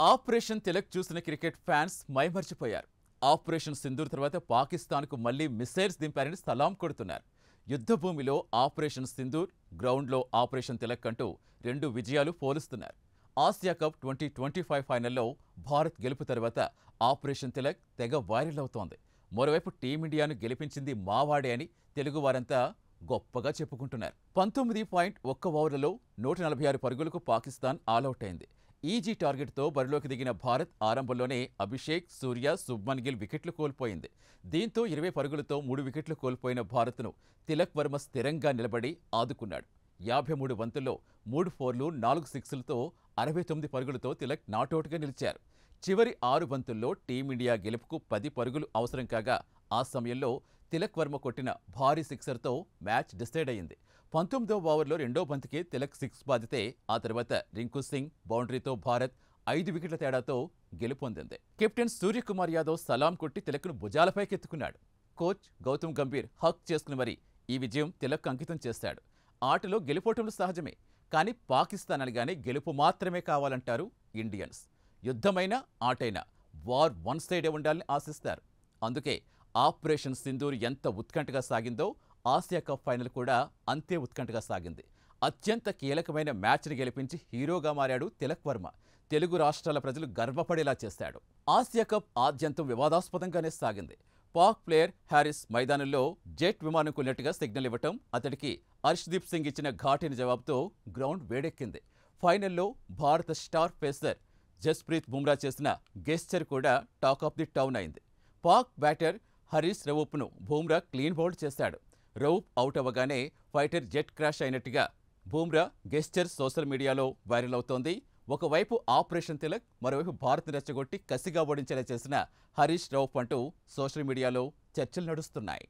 Operation Tilak చూసిన cricket fans మైమర్చిపోయారు. Operation Sindoor తర్వాత పాకిస్తాన్కు మళ్లీ మిసైల్స్ దింపారని సలాం కొడుతున్నారు. యుద్ధభూమిలో ఆపరేషన్ సింధూర్, గ్రౌండ్లో ఆపరేషన్ తిలక్ అంటూ రెండు విజయాలు పోలుస్తున్నారు. ఆసియా కప్ 2025 ఫైనల్లో భారత్ గెలుపు తర్వాత ఆపరేషన్ తిలక్ తెగ వైరల్ అవుతోంది. మరోవైపు టీమిండియాను గెలిపించింది మావాడే అని తెలుగువారంతా గొప్పగా చెప్పుకుంటున్నారు. 19.1 ఓవర్లలో 146 పరుగులకు పాకిస్తాన్ ఆలౌట్ అయింది. ఈజీ టార్గెట్తో బరిలోకి దిగిన భారత్ ఆరంభంలోనే అభిషేక్, సూర్య, శుభ్మన్ గిల్ వికెట్లు కోల్పోయింది. దీంతో 20 పరుగులతో 3 వికెట్లు కోల్పోయిన భారత్ను తిలక్ వర్మ స్థిరంగా నిలబడి ఆదుకున్నాడు. 53 బంతుల్లో 3 ఫోర్లు, 4 సిక్స్లతో 69 పరుగులతో తిలక్ నాటౌట్గా నిలిచారు. చివరి 6 బంతుల్లో టీమిండియా గెలుపుకు 10 పరుగులు అవసరం కాగా ఆ సమయంలో తిలక్ వర్మ కొట్టిన భారీ సిక్సర్తో మ్యాచ్ డిసైడ్ అయింది. 19వ ఓవర్లో రెండో బంతికే తిలక్ సిక్స్ బాదితే ఆ తర్వాత రింకు సింగ్ బౌండరీతో భారత్ 5 వికెట్ల తేడాతో గెలుపొందింది. కెప్టెన్ సూర్యకుమార్ యాదవ్ సలాం కొట్టి తిలక్ను భుజాలపైకెత్తుకున్నాడు. కోచ్ గౌతమ్ గంభీర్ హక్ చేసుకుని మరి ఈ విజయం తిలక్ అంకితం చేశాడు. ఆటలో గెలుపోటములు సహజమే, కానీ పాకిస్తాన్ అనగానే గెలుపు మాత్రమే కావాలంటారు ఇండియన్స్. యుద్ధమైన ఆటైనా వార్ వన్ సైడే ఉండాలని ఆశిస్తారు. అందుకే ఆపరేషన్ సింధూర్ ఎంత ఉత్కంఠగా సాగిందో ఆసియా కప్ ఫైనల్ కూడా అంతే ఉత్కంఠగా సాగింది. అత్యంత కీలకమైన మ్యాచ్ని గెలిపించి హీరోగా మారాడు తిలక్ వర్మ. తెలుగు రాష్ట్రాల ప్రజలు గర్వపడేలా చేశాడు. ఆసియా కప్ ఆద్యంతం వివాదాస్పదంగానే సాగింది. పాక్ ప్లేయర్ హ్యారిస్ మైదానంలో జెట్ విమానం కొన్నట్టుగా సిగ్నల్ ఇవ్వటం, అతడికి హర్షదీప్ సింగ్ ఇచ్చిన ఘాటిన జవాబుతో గ్రౌండ్ వేడెక్కింది. ఫైనల్లో భారత స్టార్ పేసర్ జస్ప్రీత్ బుమ్రా చేసిన గెస్చర్ కూడా టాక్ ఆఫ్ ది టౌన్ అయింది. పాక్ బ్యాటర్ హరీష్ రవూప్ను బుమ్రా క్లీన్ బౌల్డ్ చేశాడు. రవూప్ అవుట్ అవ్వగానే ఫైటర్ జెట్ క్రాష్ అయినట్టుగా బుమ్రా గెస్చర్ సోషల్ మీడియాలో వైరల్ అవుతోంది. ఒకవైపు ఆపరేషన్ తిలక్, మరోవైపు భారత్ రెచ్చగొట్టి కసిగా ఓడించేలా చేసిన హరీష్ రవూప్ అంటూ సోషల్ మీడియాలో చర్చలు నడుస్తున్నాయి.